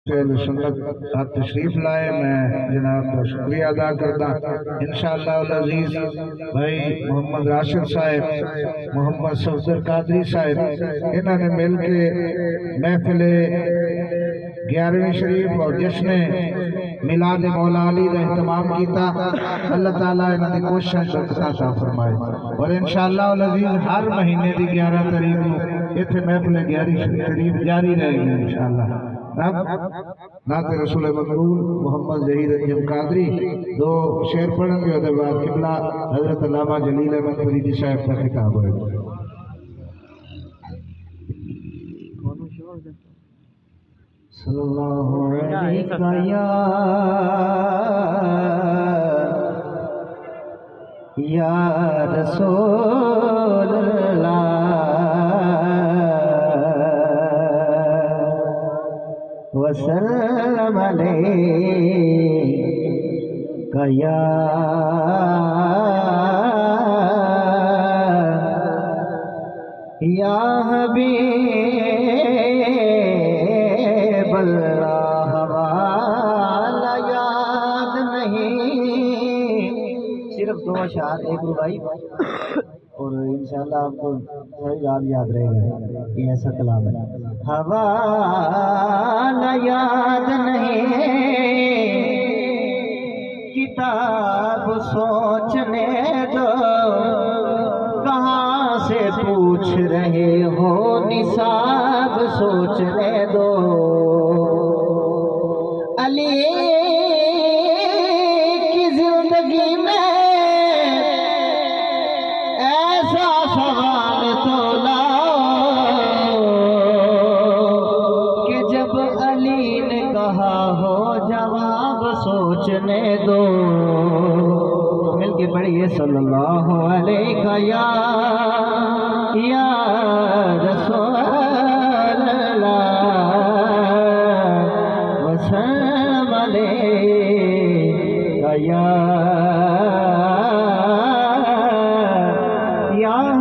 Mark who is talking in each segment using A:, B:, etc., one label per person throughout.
A: پڑھتے اہل سنت آپ تشریف لائے، میں جناب کا شکریہ ادا کرتا۔ انشاءاللہ العزیز بھائی محمد راشد صاحب، محمد صفدر قادری صاحب، انہوں نے مل کے محفل 11ویں شریف اور جشن میلاد مولا علی کا اہتمام کیتا۔ اللہ تعالیٰ انہوں نے کوشش عطا فرمائے، اور انشاءاللہ العزیز ہر مہینے دی 11 تاریخ کو اتنے محفل 11 شریف جاری رہے گی انشاءاللہ۔ نعت رسول مقبول محمد ظہیر انجم قادری دو شعر پڑھیں گے، اور بعد قبلہ حضرت علامہ جلیل احمد فریدی صاحب کا خطاب ہوئے گا۔ صلی اللہ علیہ یا رسول اللہ وسلم علیہ یا حبیب اللہ والا یاد نہیں، صرف 2 اشعار ایک ربائی، اور انشاءاللہ آپ کو یاد رہے گا، یہ ایسا کلام ہے۔ حوالہ یاد نہیں، کتاب سوچنے دو، کہاں سے پوچھ رہے ہو نصاب سوچنے دو، علی کی زندگی میں ایسا سوال تو لاؤ کہ جب علی نے کہا ہو جواب سوچنے دو۔ مل کے پڑھیے صلی اللہ علیہ یا رسول اللہ وسلم علیہ یا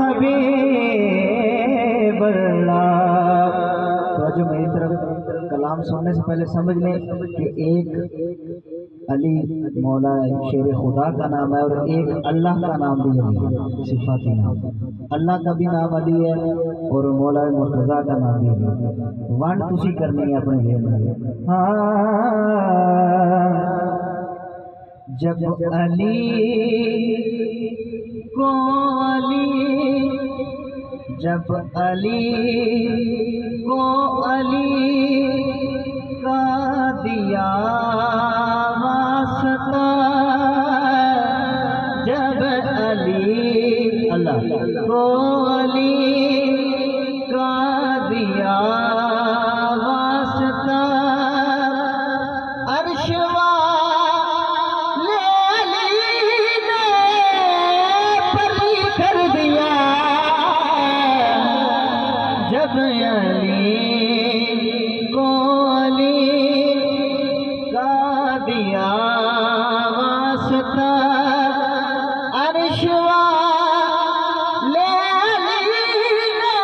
A: حبیب اللہ۔ تو جو میری طرف کلام سننے سے پہلے سمجھ لیں کہ ایک علی مولا شیر خدا کا نام ہے، اور ایک اللہ کا نام بھی علی ہے، صفاتی نام۔ اللہ کا بھی نام علی ہے اور مولا مرتضیٰ کا نام بھی علی ہے۔ ونڈ تسی کرنی ہے اپنے ذہن میں۔ جب علی کو جب علی کو علی کا دیا واسطہ، جب علی اللہ کو علی کا دیا واسطہ، عرش والے علی نے پری کر دیا، جب علی کو علی کا دیا واسطہ، عرش والے علی نے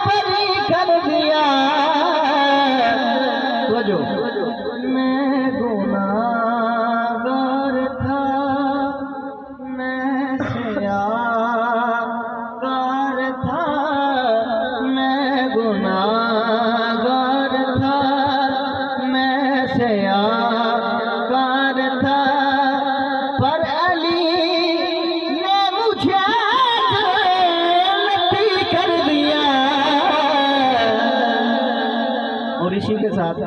A: پری کر دیا۔ میں گناہگار تھا، میں سیاہ گار تھا، میں گناہگار تھا، میں سیاہ گار تھا، پر علی نے مجھے جنتی کر دیا۔ اور اسی کے ساتھ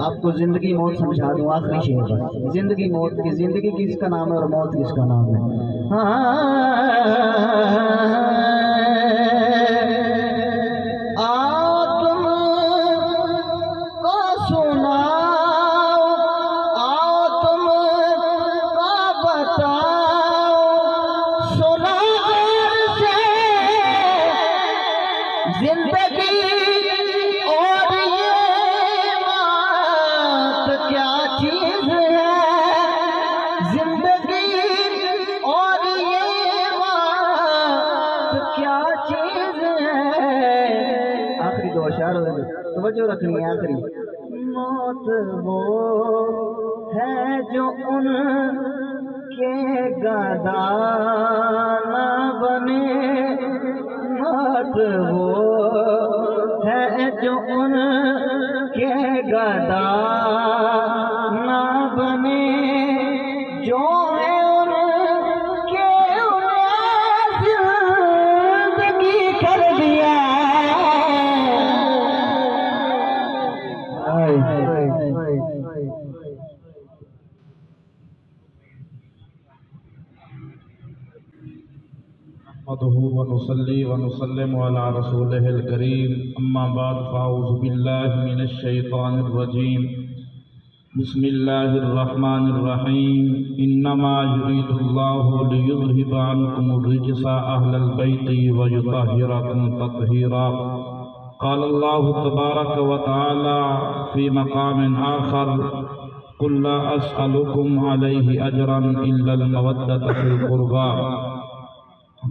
A: آپ کو زندگی موت سمجھا دوں، آخری شعر پر۔ زندگی موت کی، زندگی کس کا نام ہے اور موت کس کا نام ہے؟ آؤ تم کو سناؤ، آؤ تم کو بتاؤ، سنار سے زندگی اور یہ موت کیا چیز ہے، زندگی اور یہ موت کیا چیز ہے۔ آخری 2 اشعار ہوئے، توجہ رکھنی ہے۔ آخری
B: موت وہ ہے جو ان کے گدا نہ بنے، موت وہ ہے جو ان کے گدا نہ بنے، جو ہے ان کے زندگی کر دیا۔
C: نحمده ونصلي ونسلم على رسوله الكريم، أما بعد فأعوذ بالله من الشيطان الرجيم. بسم الله الرحمن الرحيم. إنما يريد الله ليذهب عنكم الرجس أهل البيت ويطهركم تطهيرا. قال الله تبارك وتعالى في مقام آخر: قل لا أسألكم عليه أجرا إلا المودة في القربى.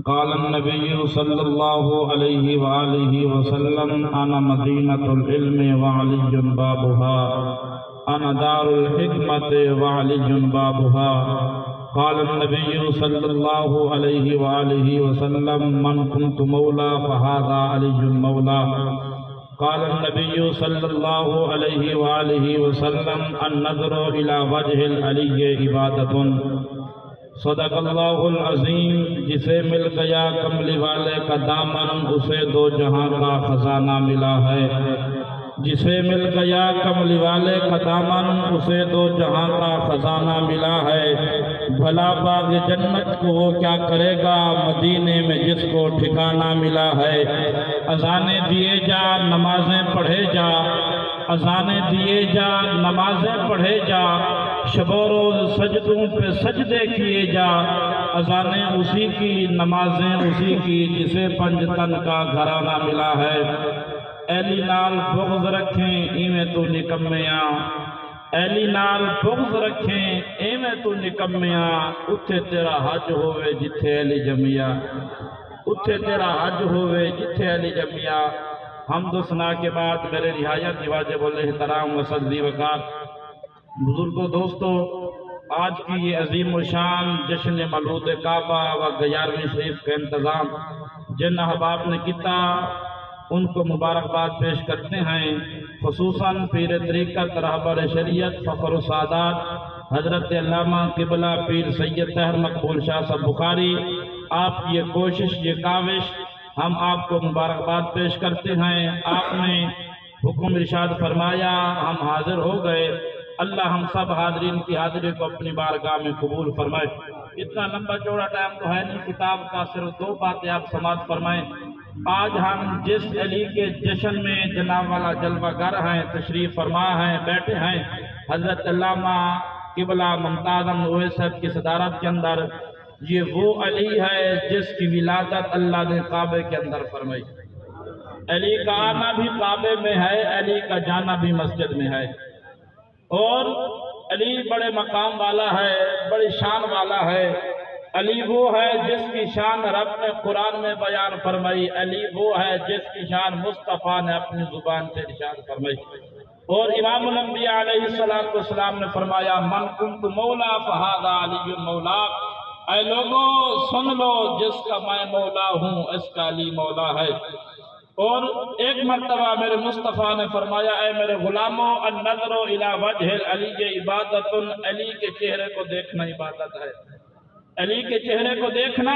C: قال النبي صلى الله عليه وآله وسلم: أنا مدينة العلم وعلي بابها، أنا دار الحكمة وعلي بابها. قال النبي صلى الله عليه وآله وسلم: من كنت مولى فهذا علي مولى. قال النبي صلى الله عليه وآله وسلم: النظر إلى وجه العلي عبادة. صدق اللہ العظیم. جسے مل گیا کملی والے کا دامن اسے دو جہاں کا خزانہ ملا ہے. جسے مل گیا کملی والے کا دامن اسے دو جہاں کا خزانہ ملا ہے. بھلا باغ جنت کو وہ کیا کرے گا مدینے میں جس کو ٹھکانہ ملا ہے. اذانیں دیے جا نمازیں پڑھے جا، اذانیں دیے جا نمازیں پڑھے جا، شب و روز سجدوں پہ سجدے کیے جا. اذانیں اسی کی نمازیں اسی کی جسے پنج تن کا گھرانہ ملا ہے. ایلی نال بغض رکھیں ایویں تو نکمیاں، ایلی نال بغض رکھیں ایویں تو نکمیاں. اتھے تیرا حج ہوئے جتھے ایلی جمعیہ، اتھے تیرا حج ہوئے جتھے ایلی جمعیہ. حمد و ثنا کے بعد میرے نہایت واجب الاحترام و صدی وقار بزرگوں، دوستو، آج کی یہ عظیم و شان جشن مولود کعبہ و 11ویں شریف کا انتظام جن احباب نے کیتا ان کو مبارکباد پیش کرتے ہیں. خصوصاً پیر طریقت رہبر شریعت فخر السادات حضرت علامہ قبلہ پیر سید طاہر مقبول شاہ صاحب بخاری. آپ کی یہ کوشش، یہ کاوش، ہم آپ کو مبارکباد پیش کرتے ہیں. آپ نے حکم ارشاد فرمایا، ہم حاضر ہو گئے. اللہ ہم سب حاضرین کی حاضری کو اپنی بارگاہ میں قبول فرمائے. اتنا لمبا چوڑا ٹائم تو ہے نہیں کتاب کا، صرف دو باتیں آپ سماعت فرمائیں. آج ہم جس علی کے جشن میں جناب والا جلوہ گر ہیں، تشریف فرما ہیں، بیٹھے ہیں، حضرت علامہ قبلہ ممتاز احمد اویس صاحب کی صدارت کے اندر، یہ وہ علی ہے جس کی ولادت اللہ نے کعبے کے اندر فرمائی. علی کا آنا بھی کعبے میں ہے، علی کا جانا بھی مسجد میں ہے. اور علی بڑے مقام والا ہے، بڑی شان والا ہے. علی وہ ہے جس کی شان رب نے قرآن میں بیان فرمائی. علی وہ ہے جس کی شان مصطفیٰ نے اپنی زبان سے ارشاد فرمائی. اور امام الانبیاء علیہ السلام نے فرمایا: من کنت مولا فہذا علی مولا. اے لوگوں سن لو، جس کا میں مولا ہوں اس کا علی مولا ہے. اور ایک مرتبہ میرے مصطفیٰ نے فرمایا: اے میرے غلاموں، النظر الی وجہ العلی عبادت. علی کے چہرے کو دیکھنا عبادت ہے، علی کے چہرے کو دیکھنا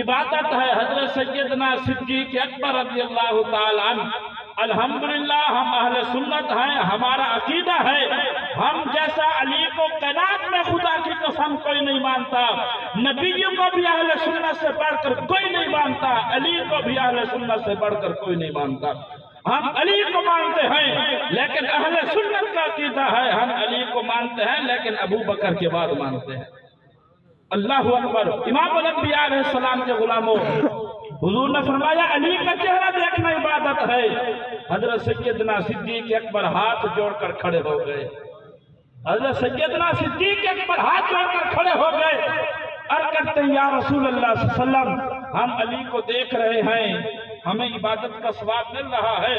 C: عبادت ہے. حضرت سیدنا صدیق اکبر رضی اللہ تعالی عنہ، الحمدللہ ہم اہل سنت ہیں، ہمارا عقیدہ ہے ہم جیسا علی کو کائنات میں خدا کی قسم کوئی نہیں مانتا. نبیوں کو بھی اہل سنت سے بڑھ کر کوئی نہیں مانتا، علی کو بھی اہل سنت سے بڑھ کر کوئی نہیں مانتا. ہم علی کو مانتے ہیں لیکن اہل سنت کا عقیدہ ہے ہم علی کو مانتے ہیں لیکن ابو بکر کے بعد مانتے ہیں. اللہ اکبر. امام الانبیاء علیہ السلام کے غلاموں، حضور نے فرمایا علی کا چہرہ دیکھنا عبادت ہے. حضرت سیدنا صدیق اکبر ہاتھ جوڑ کر کھڑے ہو گئے. حضرت سیدنا صدیق اکبر ہاتھ جوڑ کر کھڑے ہو گئے. عرض کرتے ہیں یا رسول اللہ صلی اللہ علیہ وسلم، ہم علی کو دیکھ رہے ہیں، ہمیں عبادت کا ثواب مل رہا ہے.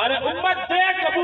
C: ارے امت دیکھ ابو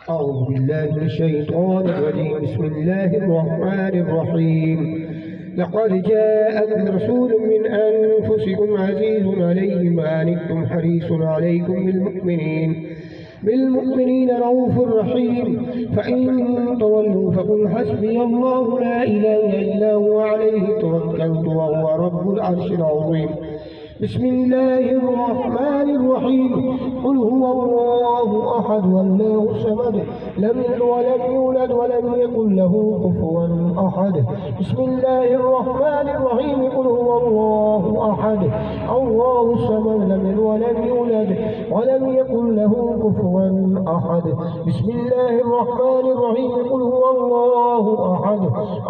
B: أعوذ بالله من الشيطان الرجيم. بسم الله الرحمن الرحيم. لقد جاءكم رسول من أنفسكم عزيز عليه ما عنتم حريص عليكم بالمؤمنين رؤوف رحيم. فإن تولوا فقل حسبي الله لا إله إلا هو عليه توكلت وهو رب العرش العظيم. بسم الله الرحمن الرحيم. قل هو الله أحد الله الصمد لم يلد ولم يولد ولم يكن له كفوا أحد. بسم الله الرحمن الرحيم. قل هو الله أحد الله الصمد لم يلد ولم يولد ولم يكن له كفوا أحد. بسم الله الرحمن الرحيم. قل هو الله أحد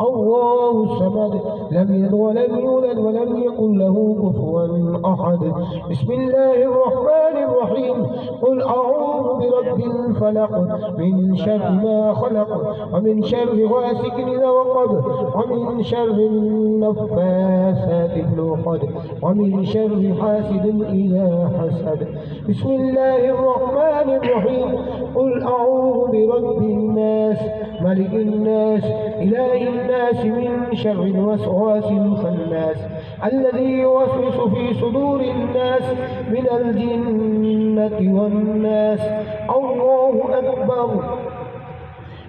B: الله الصمد لم يلد ولم يولد ولم يكن له كفوا أحد. بسم الله الرحمن الرحيم. قل أعوذ برب الفلق من شر ما خلق ومن شر غاسق إذا وقب ومن شر النفاثات في العقد ومن شر حاسد إذا حسد. بسم الله الرحمن الرحيم. قل أعوذ برب الناس ملك الناس إله الناس من شر الوسواس الخناس الذي يوسوس في صدور الناس من الجنة والناس. الله أكبر.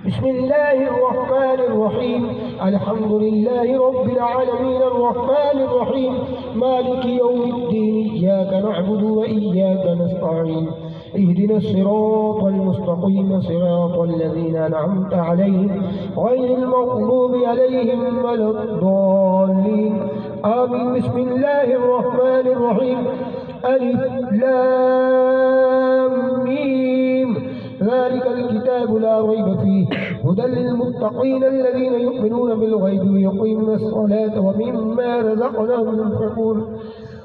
B: بسم الله الرحمن الرحيم. الحمد لله رب العالمين الرحمن الرحيم مالك يوم الدين إياك نعبد وإياك نستعين اهدنا الصراط المستقيم صراط الذين أنعمت عليهم غير المغضوب عليهم ولا الضالين آمين. بسم الله الرحمن الرحيم. ألف لام ميم ذلك الكتاب لا ريب فيه هدى للمتقين الذين يؤمنون بالغيب ويقيمون الصلاة ومما رزقناهم ينفقون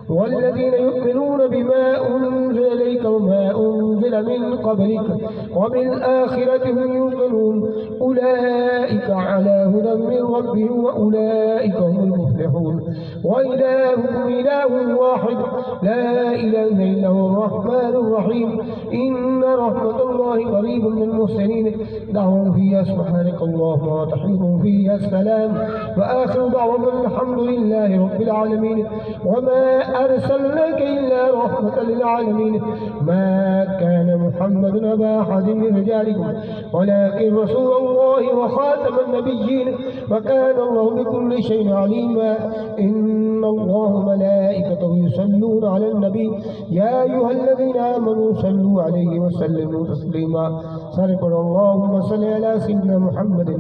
B: والذين يؤمنون بما أنزل إليك وما أنزل من قبلك وبالآخرة هم يوقنون أولئك على هدى من ربهم وأولئك هم المفلحون. وإلهكم إله واحد لا إله إلا هو الرحمن الرحيم. إن رحمة الله قريب من المحسنين. دعوهم فيها سبحانك اللهم وتحييهم فيها السلام وآخر دعوهم الحمد لله رب العالمين. وما أرسلناك إلا رحمة للعالمين. ما كان محمد أبا أحد من رجالكم ولكن رسول الله وخاتم النبيين وكان الله بكل شيء عليما. إن الله ملائكته يصلون على النبي يا أيها الذين آمنوا صلوا عليه وسلموا تسليما. صدق اللهم صل على سيدنا محمد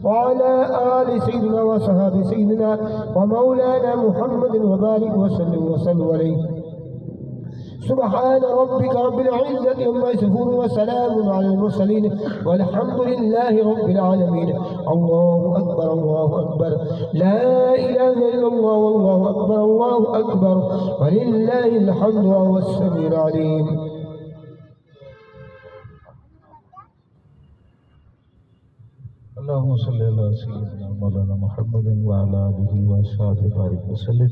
B: وعلى آل سيدنا وصحابه سيدنا ومولانا محمد وبارك وسلم عليه. سبحان ربك رب العزة عما يصفون وسلام على المرسلين والحمد لله رب العالمين. الله أكبر الله أكبر لا إله إلا الله والله أكبر الله أكبر ولله الحمد وهو السميع العليم.
A: اللهم صل على سيدنا مولانا محمد وعلى آله وصحبه وسلم.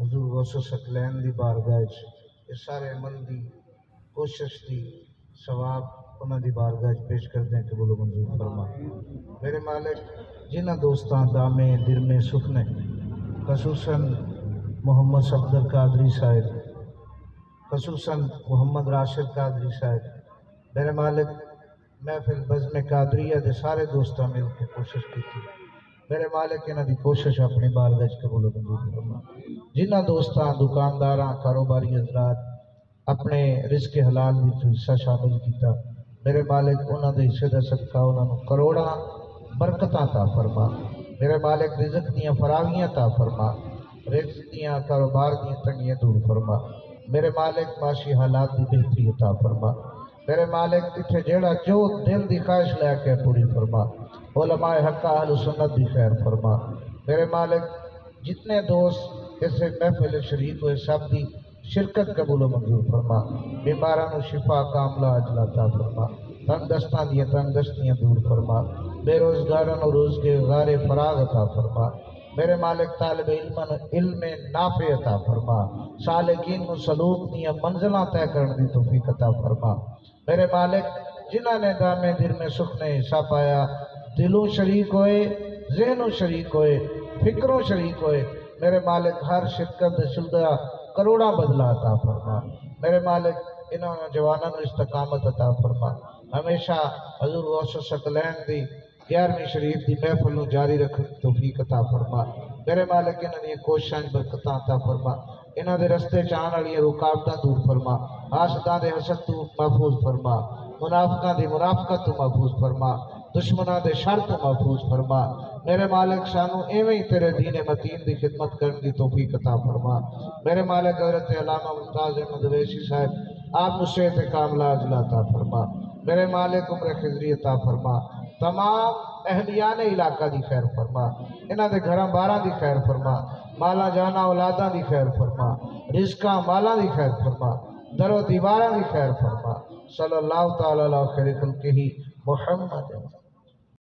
A: حضور غوث ثقلین دی بارگاہ وچ اس سارے عمل دی کوشش دی ثواب انہاں دی بارگاہ وچ پیش کردے ہیں، قبول و منظور فرما۔ میرے مالک جنہاں دوستاں دامے درمے سکھنے، خصوصاً محمد صفدر قادری صاحب، خصوصاً محمد راشد قادری صاحب، میرے مالک محفل بزم قادریہ دے سارے دوستاں مل کے کوشش کی تھی، میرے مالک انہاں دی کوشش اپنی بارگاہ وچ قبول و منظور فرما۔ جنہاں دوستاں دکانداراں کاروباری حضرات اپنے رزق حلال وچ حصہ شامل کیتا، میرے مالک انہاں دے حصے دا صدقہ انہاں نوں کروڑاں برکتاں عطا فرما۔ میرے مالک رزق دیاں فراویاں عطا فرما، رزق دیاں کاروبار دیاں تنگیاں دور فرما۔ میرے مالک معاشی حالات دی بہتری عطا فرما۔ میرے مالک اتھے جیڑا جو دل دی خواہش لے کے پوری فرما۔ علماء حق اہل سنت دی خیر فرما۔ میرے مالک جتنے دوست اس محفل شریک ہوئے سب دی شرکت قبول و منظور فرما۔ بیماراں نوں شفا کاملہ عاجلہ عطا فرما۔ تنگ دستاں دیاں تنگ دستیاں دور فرما۔ بے روزگاراں نوں روزگار فراغ عطا فرما۔ میرے مالک طالب علماں نوں علم نافع عطا فرما۔ سالکین نوں سلوک دیاں منزلاں طے کرن دی توفیق عطا فرما۔ میرے مالک جنہاں نے دامے دل میں سکھنے حصہ پایا، دلوں شریک ہوئے، ذہنوں شریک ہوئے، فکروں شریک ہوئے، میرے مالک ہر شرکت شدہ کروڑا بدلہ عطا فرما۔ میرے مالک انہاں جواناں نوں استقامت عطا فرما۔ ہمیشہ حضور غوث ثقلین دی 11ویں شریف دی محفل نوں جاری رکھن دی توفیق عطا فرما۔ میرے مالک انہاں دی کوششاں برکتاں عطا فرما۔ انہاں دے رستے چان والی رکاوٹاں دور فرما۔ حاسداں دے حسد تو محفوظ فرما۔ منافقاں دی منافقت تو محفوظ فرما۔ دشمناں دے شر تو محفوظ فرما۔ میرے مالک سانو ایویں ہی تیرے دین متین دی خدمت کرن دی توفیق عطا فرما۔ میرے مالک حضرت علامہ ممتاز احمد اویسی صاحب آپ نوں صحت کاملہ عاجلہ عطا فرما۔ میرے مالک عمر خضری عطا فرما۔ تمام اہلیان علاقہ دی خیر فرما۔ انہاں دے گھراں باراں دی خیر فرما۔ مالا جانا اولاداں دی خیر فرما۔ رزقاں مالاں دی خیر فرما۔ در و دیواراں دی خیر فرما۔ صلی اللہ تعالی علیہ خیر خلقہ محمد